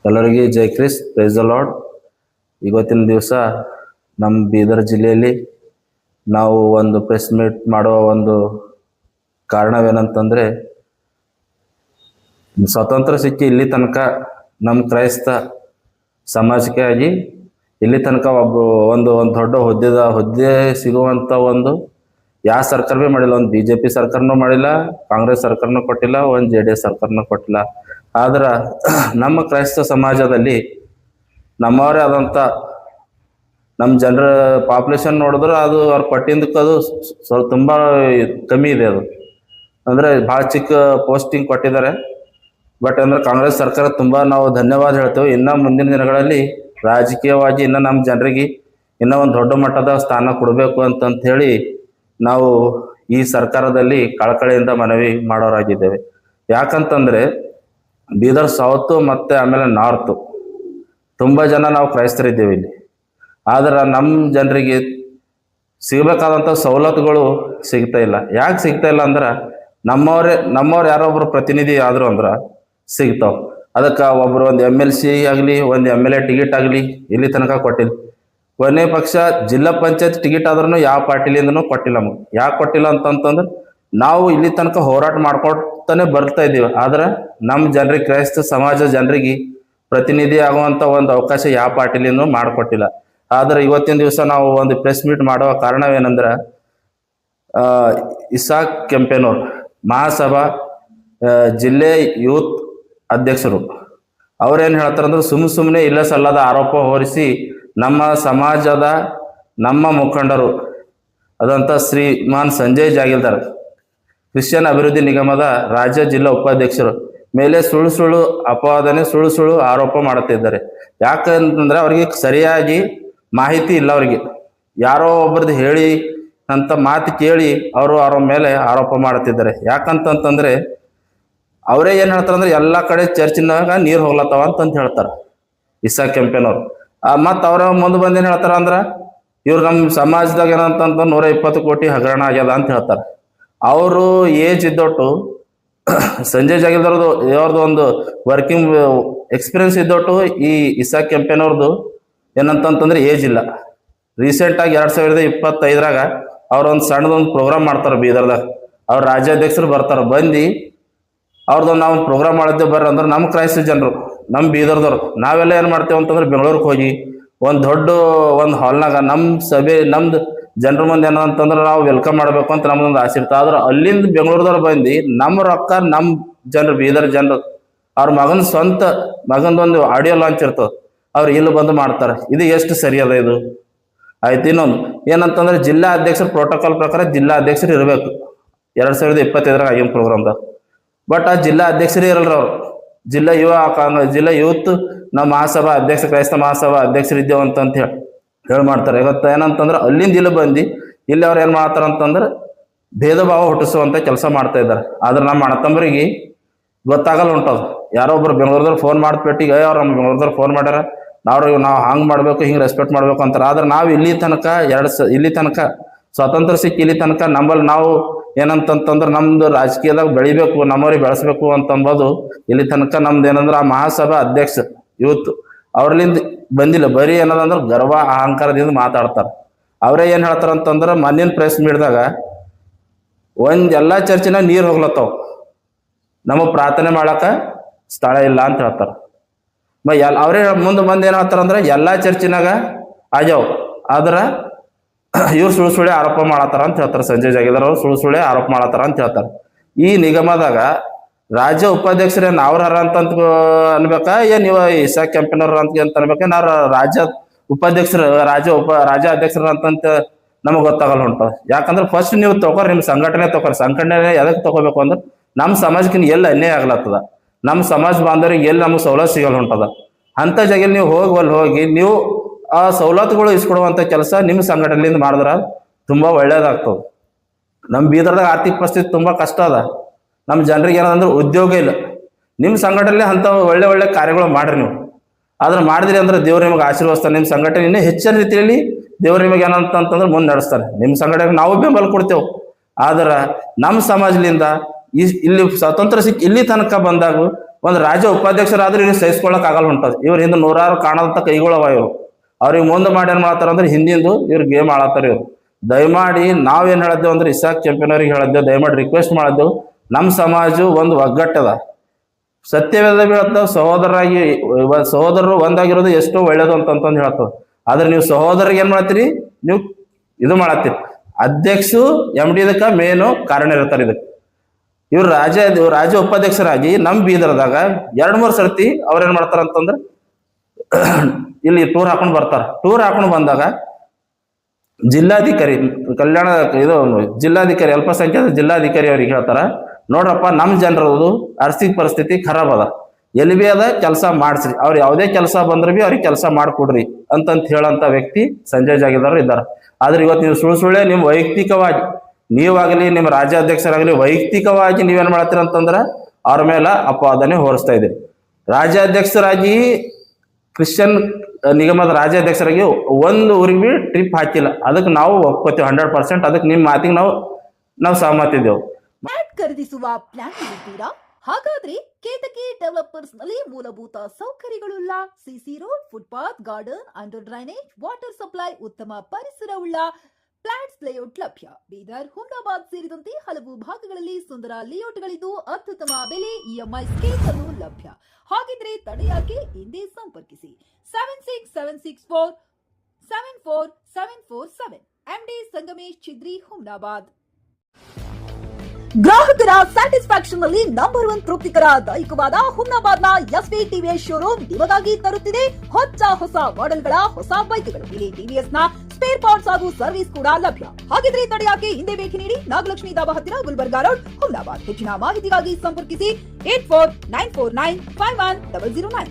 ಎಲ್ಲರಿಗೆ ಜೈ Chris, praise the lord. ಇವತ್ತಿನ ದಿವಸ ನಮ್ಮ ಬೀದರ್ ಜಿಲ್ಲೆಯಲ್ಲಿ ನಾವು ಒಂದು ಪ್ರೆಸ್ ಮೀಟ್ ಮಾಡುವ ಒಂದು ಕಾರಣವೇನಂತಂದರೆ, ಸ್ವಾತಂತ್ರ್ಯ ಸಿಕ್ಕಿ ಇಲ್ಲಿ ತನಕ ನಮ್ಮ ಕ್ರೈಸ್ತ ಸಮಾಜಕ್ಕೆ ಆಗಿ ಇಲ್ಲಿ ತನಕ ಒಂದು ದೊಡ್ಡ ಹುದ್ದೆ ಸಿಗುವಂಥ ಒಂದು ಯಾವ ಸರ್ಕಾರ ಭೀ ಮಾಡಿಲ್ಲ. ಒಂದು BJP ಸರ್ಕಾರನೂ ಮಾಡಿಲ್ಲ, ಕಾಂಗ್ರೆಸ್ ಸರ್ಕಾರನೂ ಕೊಟ್ಟಿಲ್ಲ, ಒಂದು JDS ಸರ್ಕಾರನೂ ಕೊಟ್ಟಿಲ್ಲ. ಆದ್ರೆ ನಮ್ಮ ಕ್ರೈಸ್ತ ಸಮಾಜದಲ್ಲಿ ನಮ್ಮವರೇ ಆದಂಥ ನಮ್ಮ ಜನರ ಪಾಪ್ಯುಲೇಷನ್ ನೋಡಿದ್ರೆ ಅದು ಅವ್ರು ಕೊಟ್ಟಿದ್ದಕ್ಕೆ ಅದು ಸ್ವಲ್ಪ ತುಂಬ ಕಮ್ಮಿ ಇದೆ. ಅದು ಅಂದರೆ ಭಾಳ ಚಿಕ್ಕ ಪೋಸ್ಟಿಂಗ್ ಕೊಟ್ಟಿದ್ದಾರೆ. ಬಟ್ ಅಂದರೆ ಕಾಂಗ್ರೆಸ್ ಸರ್ಕಾರ ತುಂಬ ನಾವು ಧನ್ಯವಾದ ಹೇಳ್ತೇವೆ. ಇನ್ನು ಮುಂದಿನ ದಿನಗಳಲ್ಲಿ ರಾಜಕೀಯವಾಗಿ ಇನ್ನು ನಮ್ಮ ಜನರಿಗೆ ಇನ್ನೂ ಒಂದು ದೊಡ್ಡ ಮಟ್ಟದ ಸ್ಥಾನ ಕೊಡಬೇಕು ಅಂತಂತ ಹೇಳಿ ನಾವು ಈ ಸರ್ಕಾರದಲ್ಲಿ ಕಳಕಳಿಯಿಂದ ಮನವಿ ಮಾಡೋರಾಗಿದ್ದೇವೆ. ಯಾಕಂತಂದರೆ ಬೀದರ್ ಸೌತು ಮತ್ತು ಆಮೇಲೆ ನಾರ್ತು ತುಂಬ ಜನ ನಾವು ಕ್ರೈಸ್ತರಿದ್ದೇವೆ ಇಲ್ಲಿ. ಆದ್ರೆ ನಮ್ಮ ಜನರಿಗೆ ಸಿಗಬೇಕಾದಂಥ ಸವಲತ್ತುಗಳು ಸಿಗ್ತಾ ಇಲ್ಲ. ಯಾಕೆ ಸಿಗ್ತಾ ಇಲ್ಲ ಅಂದ್ರೆ ನಮ್ಮವ್ರು ಯಾರೊಬ್ಬರು ಪ್ರತಿನಿಧಿ ಆದರು ಅಂದ್ರೆ ಸಿಗ್ತಾವೆ. ಅದಕ್ಕೆ ಒಬ್ಬರು ಒಂದು MLC ಆಗಲಿ, ಒಂದು MLA ಟಿಕೆಟ್ ಆಗಲಿ ಇಲ್ಲಿ ತನಕ ಕೊಟ್ಟಿಲ್ಲ. ಕೊನೆ ಪಕ್ಷ ಜಿಲ್ಲಾ ಪಂಚಾಯತ್ ಟಿಕೆಟ್ ಆದ್ರೂ ಯಾವ ಪಾರ್ಟಿಲಿಂದನೂ ಕೊಟ್ಟಿಲ್ಲ. ನಮಗೆ ಯಾಕೆ ಕೊಟ್ಟಿಲ್ಲ ಅಂತಂತಂದ್ರೆ ನಾವು ಇಲ್ಲಿ ತನಕ ಹೋರಾಟ ಮಾಡ್ಕೊತಾನೆ ಬರ್ತಾ ಇದ್ದೀವಿ. ಆದ್ರೆ ನಮ್ಮ ಜನರಿಗೆ, ಕ್ರೈಸ್ತ ಸಮಾಜ ಜನರಿಗೆ ಪ್ರತಿನಿಧಿ ಆಗುವಂಥ ಒಂದು ಅವಕಾಶ ಯಾವ ಪಾರ್ಟಿಲಿಂದನೂ ಮಾಡಿಕೊಟ್ಟಿಲ್ಲ. ಆದರೆ ಇವತ್ತಿನ ದಿವಸ ನಾವು ಒಂದು ಪ್ರೆಸ್ ಮೀಟ್ ಮಾಡುವ ಕಾರಣವೇನೆಂದ್ರೆ, ಇಸಾಕ್ ಕೆಂಪೇನೂರ್ ಮಹಾಸಭಾ ಜಿಲ್ಲೆ ಯೂತ್ ಅಧ್ಯಕ್ಷರು ಅವ್ರೇನು ಹೇಳ್ತಾರಂದ್ರೆ, ಸುಮ್ಮನೆ ಇಲ್ಲ ಸಲ್ಲದ ಆರೋಪ ಹೊರಿಸಿ ನಮ್ಮ ಸಮಾಜದ ನಮ್ಮ ಮುಖಂಡರು ಅದಂತ ಶ್ರೀಮಾನ್ ಸಂಜಯ್ ಜಾಗೀಲ್ದಾರ್, ಕ್ರಿಶ್ಚಿಯನ್ ಅಭಿವೃದ್ಧಿ ನಿಗಮದ ರಾಜ್ಯ ಜಿಲ್ಲಾ ಉಪಾಧ್ಯಕ್ಷರು ಮೇಲೆ ಸುಳ್ಳು ಅಪವಾದನೆ, ಸುಳ್ಳು ಆರೋಪ ಮಾಡುತ್ತಿದ್ದಾರೆ. ಯಾಕಂತಂದ್ರೆ ಅವ್ರಿಗೆ ಸರಿಯಾಗಿ ಮಾಹಿತಿ ಇಲ್ಲ. ಅವ್ರಿಗೆ ಯಾರೋ ಒಬ್ಬರದ್ದು ಹೇಳಿ ಅಂತ ಮಾತು ಕೇಳಿ ಅವ್ರ ಮೇಲೆ ಆರೋಪ ಮಾಡುತ್ತಿದ್ದಾರೆ. ಯಾಕಂತಂದ್ರೆ ಅವರೇ ಏನು ಹೇಳ್ತಾರೆ ಅಂದ್ರೆ, ಎಲ್ಲ ಕಡೆ ಚರ್ಚಿನಾಗ ನೀರು ಹೋಗ್ಲತ್ತವ ಅಂತಂತ ಹೇಳ್ತಾರೆ ಇಸಾಕ್ ಕೆಂಪೇನವ್ರು. ಮತ್ತು ಅವ್ರ ಮುಂದೆ ಬಂದೇನು ಹೇಳ್ತಾರೆ ಅಂದ್ರೆ, ಇವ್ರು ನಮ್ಮ ಸಮಾಜದಾಗ ಏನಂತಂತ 120 ಕೋಟಿ ಹಗರಣ ಆಗ್ಯದ ಅಂತ ಹೇಳ್ತಾರೆ. ಅವರು ಏಜ್ ಇದ್ದೊಟ್ಟು ಸಂಜಯ್ ಜಾಗೀಲ್ದಾರ್ದು ಇವ್ರದ್ದು ಒಂದು ವರ್ಕಿಂಗ್ ಎಕ್ಸ್ಪೀರಿಯನ್ಸ್ ಇದ್ದೊಟ್ಟು ಈ ಇಸಾಕ್ ಕೆಂಪೇನವ್ರದ್ದು ಏನಂತಂತಂದ್ರೆ ಏಜ್ ಇಲ್ಲ. ರೀಸೆಂಟಾಗಿ 2025ರಾಗ ಅವ್ರೊಂದು ಸಣ್ಣದೊಂದು ಪ್ರೋಗ್ರಾಮ್ ಮಾಡ್ತಾರೆ ಬೀದರ್ದಾಗ. ಅವ್ರ ರಾಜ್ಯಾಧ್ಯಕ್ಷರು ಬರ್ತಾರೆ. ಬಂದು ಅವ್ರದ್ದು ನಾವು ಪ್ರೋಗ್ರಾಮ್ ಮಾಡಿದ್ದೆ ಬರ್ರಿ ಅಂದ್ರೆ, ನಮ್ಮ ಕ್ರೈಸ್ತ ಜನರು, ನಮ್ಮ ಬೀದರ್ದವ್ರು ನಾವೆಲ್ಲ ಏನು ಮಾಡ್ತೇವೆ ಅಂತಂದ್ರೆ, ಬೆಂಗಳೂರಿಗೆ ಹೋಗಿ ಒಂದು ಹಾಲ್ನಾಗ ನಮ್ಮ ಸಭೆ, ನಮ್ದು ಜನರ ಮುಂದೆ ಏನಂತಂದ್ರೆ ನಾವು ವೆಲ್ಕಮ್ ಮಾಡಬೇಕು ಅಂತ ನಮ್ದೊಂದು ಆಸೆ ಇರ್ತದೆ. ಆದ್ರೆ ಅಲ್ಲಿಂದ ಬೆಂಗಳೂರದವ್ರು ಬಂದು ನಮ್ಮ ರೊಕ್ಕ ನಮ್ಮ ಜನರು, ಬೀದರ್ ಜನರು, ಅವ್ರ ಮಗಂದೊಂದು ಆಡಿಯೋ ಲಾಂಚ್ ಇರ್ತದೆ, ಅವ್ರು ಇಲ್ಲಿ ಬಂದು ಮಾಡ್ತಾರೆ. ಇದು ಎಷ್ಟು ಸರಿ ಅದ ಇದು? ಆಯ್ತು. ಇನ್ನೊಂದು ಏನಂತಂದ್ರೆ, ಜಿಲ್ಲಾ ಅಧ್ಯಕ್ಷರ ಪ್ರೋಟೋಕಾಲ್ ಪ್ರಕಾರ ಜಿಲ್ಲಾ ಅಧ್ಯಕ್ಷರು ಇರಬೇಕು 2025ರಾಗ ಆಗಿನ ಪ್ರೋಗ್ರಾಮ್ದಾಗ. ಬಟ್ ಆ ಜಿಲ್ಲಾ ಅಧ್ಯಕ್ಷರೇ ಇರಲ್ರ ಅವ್ರು. ಜಿಲ್ಲಾ ಯೂತ್ ನಮ್ಮ ಮಹಾಸಭಾ ಅಧ್ಯಕ್ಷ, ಕ್ರೈಸ್ತ ಮಹಾಸಭಾ ಅಧ್ಯಕ್ಷರಿದ್ದೇವೆ ಅಂತಂತ ಹೇಳಿ ಮಾಡ್ತಾರೆ. ಇವತ್ತು ಏನಂತಂದ್ರೆ ಅಲ್ಲಿಂದ ಇಲ್ಲಿ ಬಂದು ಇಲ್ಲಿ ಅವ್ರು ಏನು ಮಾಡ್ತಾರೆ ಅಂತಂದ್ರೆ ಭೇದ ಭಾವ ಹುಟ್ಟಿಸುವಂಥ ಕೆಲಸ ಮಾಡ್ತಾ ಇದ್ದಾರೆ. ಆದ್ರೆ ನಮ್ಮ ಅಣ್ಣತಮ್ಮರಿಗೆ ಗೊತ್ತಾಗಲ್ಲ ಉಂಟದು. ಯಾರೋ ಒಬ್ರು ಬೆಂಗಳೂರದವ್ರು ಫೋನ್ ಮಾಡ್ಬಿಟ್ಟಿಗೆ, ಅವ್ರು ನಮ್ಮ ಬೆಂಗಳೂರದವ್ರು ಫೋನ್ ಮಾಡ್ಯಾರ, ನಾವು ಹಂಗೆ ಮಾಡಬೇಕು, ಹಿಂಗೆ ರೆಸ್ಪೆಕ್ಟ್ ಮಾಡ್ಬೇಕು ಅಂತಾರೆ. ಆದ್ರೆ ನಾವು ಇಲ್ಲಿ ತನಕ ಸ್ವಾತಂತ್ರ್ಯ ಸಿಕ್ಕಿ ಇಲ್ಲಿ ತನಕ ನಂಬಲ್ಲಿ ನಾವು ಏನಂತಂತಂದ್ರೆ ನಮ್ದು ರಾಜಕೀಯದಾಗ ಬೆಳಿಬೇಕು, ನಮ್ಮವ್ರಿಗೆ ಬೆಳೆಸ್ಬೇಕು ಅಂತಂಬೋದು ಇಲ್ಲಿ ತನಕ ನಮ್ದು ಏನಂದ್ರೆ ಆ ಮಹಾಸಭಾ ಅಧ್ಯಕ್ಷ ಯೂತ್ ಅವ್ರಲಿಂದ ಬಂದಿಲ್ಲ. ಬರೀ ಏನದಂದ್ರೆ ಗರ್ವ ಅಹಂಕಾರದಿಂದ ಮಾತಾಡ್ತಾರೆ. ಅವರೇ ಏನು ಹೇಳ್ತಾರಂತಂದ್ರೆ, ಮಣ್ಣಿನ ಪ್ರೆಸ್ ಮೀಟ್ದಾಗ ಎಲ್ಲ ಚರ್ಚಿನಾಗ ನೀರು ಹೋಗ್ಲತ್ತಾವ, ನಮಗೆ ಪ್ರಾರ್ಥನೆ ಮಾಡಕ್ಕೆ ಸ್ಥಳ ಇಲ್ಲ ಅಂತ ಹೇಳ್ತಾರೆ. ಅವರೇ ಮುಂದೆ ಬಂದು ಏನು ಹೇಳ್ತಾರಂದ್ರೆ, ಎಲ್ಲ ಚರ್ಚಿನಾಗ ಆಗ್ಯಾವ, ಆದ್ರೆ ಇವ್ರು ಸುಳ್ಳು ಆರೋಪ ಮಾಡತ್ತಾರ ಅಂತ ಹೇಳ್ತಾರೆ. ಸಂಜಯ್ ಜಾಗೀಲ್ದಾರ್ ಅವರು ಸುಳ್ಳು ಆರೋಪ ಮಾಡತ್ತಾರ ಅಂತ ಹೇಳ್ತಾರೆ. ಈ ನಿಗಮದಾಗ ರಾಜ್ಯ ಉಪಾಧ್ಯಕ್ಷರೇನು ಅವ್ರ ಅಂತ ಅನ್ಬೇಕಾ, ನೀವು ಇಸಾಕ್ ಕೆಂಪೇನವ್ರ ಅಂತ ಅನ್ಬೇಕಾ, ನಾವು ರಾಜ್ಯ ಉಪಾಧ್ಯಕ್ಷರು ರಾಜ್ಯ ಅಧ್ಯಕ್ಷರ ಅಂತಂತ ನಮಗೆ ಗೊತ್ತಾಗಲ್ಲ ಉಂಟು. ಯಾಕಂದ್ರೆ ಫಸ್ಟ್ ನೀವು ತಗೋರಿ, ನಿಮ್ಮ ಸಂಘಟನೆ ಎದಕ್ಕೆ ತಗೋಬೇಕು ಅಂದ್ರೆ, ನಮ್ಮ ಸಮಾಜಕ್ಕೆ ಎಲ್ಲಿ ಅನ್ಯಾಯ ಆಗ್ಲತ್ತದ, ನಮ್ಮ ಸಮಾಜ ಬಾಂಧವರಿಗೆ ಎಲ್ಲಿ ನಮಗೆ ಸವಲತ್ತು ಸಿಗಲ್ಲ ಹೊಂಟದ. ಅಂಥ ಜಾಗದಲ್ಲಿ ನೀವು ಹೋಗಿ ನೀವು ಆ ಸವಲತ್ತುಗಳು ಇಸ್ಕೊಡುವಂಥ ಕೆಲಸ ನಿಮ್ಮ ಸಂಘಟನೆಯಿಂದ ಮಾಡಿದ್ರೆ ತುಂಬ ಒಳ್ಳೇದಾಗ್ತದೆ. ನಮ್ಮ ಬೀದರ್ದಾಗ ಆರ್ಥಿಕ ಪರಿಸ್ಥಿತಿ ತುಂಬ ಕಷ್ಟ ಅದ. ನಮ್ಮ ಜನರಿಗೆ ಏನಂದ್ರೆ ಉದ್ಯೋಗ ಇಲ್ಲ. ನಿಮ್ಮ ಸಂಘಟನೆ ಅಂಥ ಒಳ್ಳೆ ಕಾರ್ಯಗಳು ಮಾಡ್ರಿ ನೀವು. ಆದ್ರೆ ಮಾಡಿದ್ರಿ ಅಂದ್ರೆ ದೇವ್ರು ನಿಮಗೆ ಆಶೀರ್ವದಿಸ್ತಾರೆ. ನಿಮ್ಮ ಸಂಘಟನೆ ಇನ್ನೂ ಹೆಚ್ಚಿನ ರೀತಿಯಲ್ಲಿ ದೇವ್ರು ನಿಮಗೆ ಏನಂತಂದ್ರೆ ಮುಂದೆ ನಡೆಸ್ತಾರೆ. ನಿಮ್ಮ ಸಂಘಟನೆಗೆ ನಾವು ಬೆಂಬಲ ಕೊಡ್ತೇವೆ. ಆದ್ರೆ ನಮ್ಮ ಸಮಾಜದಿಂದ ಇಲ್ಲಿ ಸ್ವಾತಂತ್ರ್ಯ ಸಿಕ್ಕಿ ಇಲ್ಲಿ ತನಕ ಬಂದಾಗ ಒಂದು ರಾಜ್ಯ ಉಪಾಧ್ಯಕ್ಷರಾದ್ರೆ ಇವ್ರಿಗೆ ಸಹಿಸ್ಕೊಳ್ಳಕ್ ಆಗಲ್ಲ ಹೊಂಟದ. ಇವ್ರ ಹಿಂದೆ ನೂರಾರು ಕಾಣದಂತ ಕೈಗಳವ ಇವರು. ಅವ್ರಿಗೆ ಮುಂದೆ ಮಾಡಿ ಏನ್ ಮಾಡ್ತಾರ ಅಂದ್ರೆ ಹಿಂದಿಂದು ಇವ್ರು ಗೇಮ್ ಆಳತ್ತಾರ ಇವ್ರು. ದಯಮಾಡಿ ನಾವೇನ್ ಹೇಳಿದ್ದೇವೆ ಅಂದ್ರೆ ಇಸಾಕ್ ಚಾಂಪಿಯನ್ ಅವ್ರಿಗೆ ಹೇಳಿದ್ದೇವೆ, ದಯಮಾಡಿ ರಿಕ್ವೆಸ್ಟ್ ಮಾಡಿದ್ದೆವು, ನಮ್ಮ ಸಮಾಜ ಒಂದು ಒಗ್ಗಟ್ಟದ, ಸತ್ಯವೇದ ಹೇಳ್ತಾವ, ಸಹೋದರರು ಒಂದಾಗಿರೋದು ಎಷ್ಟೋ ಒಳ್ಳೇದು ಅಂತಂದು ಹೇಳ್ತಾವ. ಆದ್ರೆ ನೀವು ಸಹೋದರಿಗೆ ಏನ್ ಮಾಡ್ತೀರಿ, ನೀವು ಇದು ಮಾಡತ್ತೀರಿ. ಅಧ್ಯಕ್ಷು MD ಇದಕ್ಕ ಮೇನು ಕಾರಣ ಇರ್ತಾರೆ ಇದಕ್ಕೆ. ಇವ್ರು ರಾಜ್ಯ ಉಪಾಧ್ಯಕ್ಷರಾಗಿ ನಮ್ ಬೀದರ್ದಾಗ 2-3 ಸರ್ತಿ ಅವ್ರೇನ್ ಮಾಡ್ತಾರ ಅಂತಂದ್ರೆ ಇಲ್ಲಿ ಟೂರ್ ಹಾಕೊಂಡು ಬರ್ತಾರ. ಟೂರ್ ಹಾಕೊಂಡು ಬಂದಾಗ ಜಿಲ್ಲಾಧಿಕಾರಿ ಜಿಲ್ಲಾಧಿಕಾರಿ ಅಲ್ಪಸಂಖ್ಯಾತ ಜಿಲ್ಲಾಧಿಕಾರಿ ಅವ್ರಿಗೆ ಹೇಳ್ತಾರ, ನೋಡ್ರಪ್ಪ ನಮ್ ಜನರದು ಆರ್ಥಿಕ ಪರಿಸ್ಥಿತಿ ಖರಾಬ್ ಅದ, ಎಲ್ಲಿ ಬಿ ಅದ ಕೆಲಸ ಮಾಡಿಸ್ರಿ, ಅವ್ರು ಯಾವುದೇ ಕೆಲಸ ಬಂದ್ರೆ ಬಿ ಅವ್ರಿಗೆ ಕೆಲಸ ಮಾಡ್ಕೊಡ್ರಿ ಅಂತಂತ ಹೇಳಂತ ವ್ಯಕ್ತಿ ಸಂಜಯ್ ಜಾಗೀದಾರ್ ಇದ್ದಾರೆ. ಆದ್ರೆ ಇವತ್ತು ನೀವು ಸುಳ್ಳೆ ನಿಮ್ ವೈಯಕ್ತಿಕವಾಗಿ ನೀವಾಗಲಿ ನಿಮ್ಮ ರಾಜ್ಯಾಧ್ಯಕ್ಷರಾಗಲಿ ವೈಯಕ್ತಿಕವಾಗಿ ನೀವೇನ್ ಮಾಡ್ತೀರ ಅಂತಂದ್ರ ಅವ್ರ ಮೇಲೆ ಅಪವಾದನೆ ಹೊರಿಸ್ತಾ ಇದ್ದೀರಿ. ರಾಜ್ಯಾಧ್ಯಕ್ಷರಾಗಿ ಕ್ರಿಶ್ಚಿಯನ್ ನಿಗಮದ ರಾಜ್ಯಾಧ್ಯಕ್ಷರಾಗಿ ಒಂದು ಊರಿಗೆ ಬಿ ಟ್ರಿಪ್ ಹಾಕಿಲ್ಲ. ಅದಕ್ಕೆ ನಾವು ಒಪ್ಕೋತೀವಿ 100%. ಅದಕ್ಕೆ ನಿಮ್ಮ ಮಾತಿಗೆ ನಾವು ಸಹಮತ ಇದ್ದೇವೆ. ಖರೀದಿಸುವ ಪ್ಲಾನ್ ಇದ್ದೀರಾ? ಹಾಗಾದ್ರೆ ಕೇತಕಿ ಡೆವಲಪರ್ಸ್ ನಲ್ಲಿ ಮೂಲಭೂತ ಸೌಕರ್ಯಗಳುಳ್ಳ CC road, footpath, garden, under drainage, water supply, ಉತ್ತಮ ಪರಿಸರವುಳ್ಳ ಫ್ಲಾಟ್ಸ್ ಲೇಔಟ್ ಲಭ್ಯ. ಬೀದರ್, ಹುಮ್ನಾಬಾದ್ ಸೇರಿದಂತೆ ಹಲವು ಭಾಗಗಳಲ್ಲಿ ಸುಂದರ ಲೇಔಟ್ಗಳಿದ್ದು ಅತ್ಯುತ್ತಮ ಬೆಲೆ, EMI ಸ್ಕೀಮ್ಸ್ ಅನ್ನು ಲಭ್ಯ. ಹಾಗಿದ್ರೆ ತಡೆಯಾಕೆ ಹಿಂದೆ ಸಂಪರ್ಕಿಸಿ 7676474747 MD ಸಂಗಮೇಶ್ ಚಿದ್ರಿ, ಹುಮ್ನಾಬಾದ್. ಗ್ರಾಹಕರ ಸ್ಯಾಟಿಸ್ಫ್ಯಾಕ್ಷನ್ ನಲ್ಲಿ ನಂಬರ್ 1 ತೃಪ್ತಿಕರ ದೈಹಿಕವಾದ ಹುಮ್ನಾಬಾದ್ನ SV TVS ಶೋರೂಮ್ ನಿಮಗಾಗಿ ತರುತ್ತಿದೆ ಹೊಸ ಮಾಡೆಲ್ಗಳ ಹೊಸ ಬೈಕ್ಗಳು. ಇಲ್ಲಿ TVS ನ ಸ್ಪೇರ್ ಪಾರ್ಟ್ಸ್ ಹಾಗೂ ಸರ್ವಿಸ್ ಕೂಡ ಲಭ್ಯ. ಹಾಗಿದ್ರೆ ತಡೆಯಾಕೆ ಹಿಂದೆ ಭೇಟಿ ನೀಡಿ, ನಾಗಲಕ್ಷ್ಮಿ ದಾಬಾ ಹತ್ತಿರ, ಗುಲ್ಬರ್ಗಾ ರೋಡ್, ಹುಮ್ನಾಬಾದ್. ಹೆಚ್ಚಿನ ಮಾಹಿತಿಗಾಗಿ ಸಂಪರ್ಕಿಸಿ 8494951009.